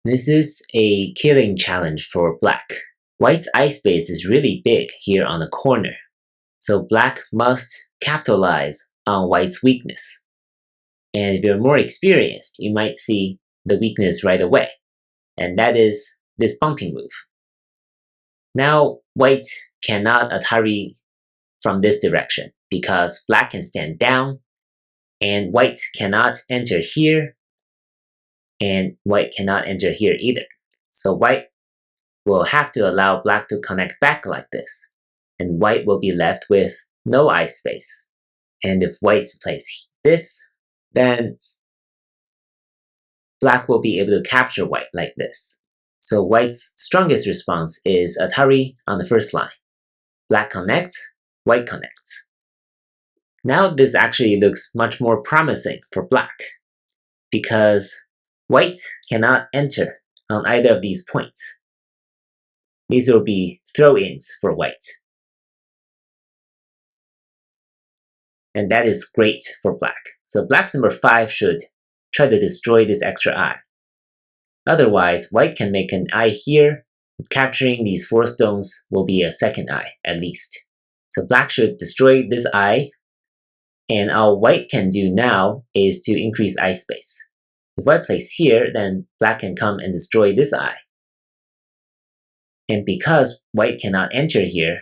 This is a killing challenge for black. White's eye space is really big here on the corner, so black must capitalize on white's weakness. And if you're more experienced, you might see the weakness right away, and that is this bumping move. Now, white cannot atari from this direction because black can stand down, and white cannot enter here, and white cannot enter here either. So white will have to allow black to connect back like this, and white will be left with no eye space. And if white plays this, then black will be able to capture white like this. So white's strongest response is atari on the first line. Black connects, white connects. Now this actually looks much more promising for black, because white cannot enter on either of these points. These will be throw-ins for white. And that is great for black. So black's number 5 should try to destroy this extra eye. Otherwise, white can make an eye here. Capturing these 4 stones will be a second eye, at least. So black should destroy this eye. And all white can do now is to increase eye space. If white plays here, then black can come and destroy this eye. And because white cannot enter here,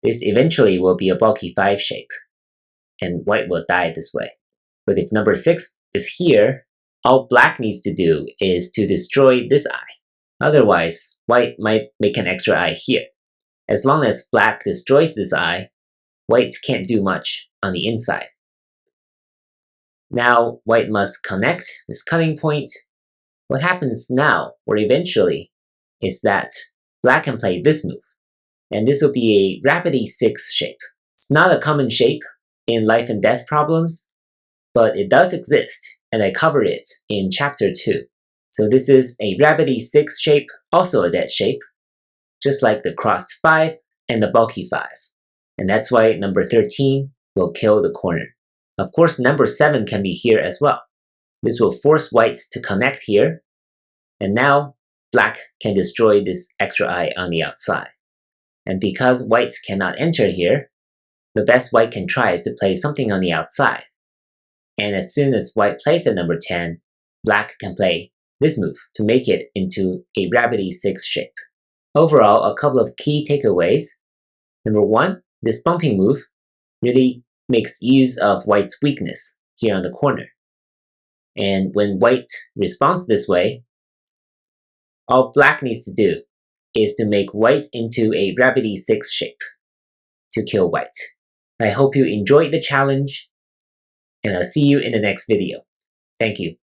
this eventually will be a bulky 5 shape, and white will die this way. But if number 6 is here, all black needs to do is to destroy this eye. Otherwise, white might make an extra eye here. As long as black destroys this eye, white can't do much on the inside. Now, white must connect this cutting point. What happens now, or eventually, is that black can play this move. And this will be a rapid E6 shape. It's not a common shape in life and death problems, but it does exist, and I covered it in chapter 2. So this is a rapid E6 shape, also a dead shape, just like the crossed 5 and the bulky 5. And that's why number 13 will kill the corner. Of course, number 7 can be here as well. This will force white to connect here, and now black can destroy this extra eye on the outside. And because white cannot enter here, the best white can try is to play something on the outside. And as soon as white plays at number 10, black can play this move to make it into a rapid E6 shape. Overall, a couple of key takeaways. Number 1, this bumping move really makes use of white's weakness here on the corner. And when white responds this way, all black needs to do is to make white into a rapid E6 shape to kill white. I hope you enjoyed the challenge, and I'll see you in the next video. Thank you.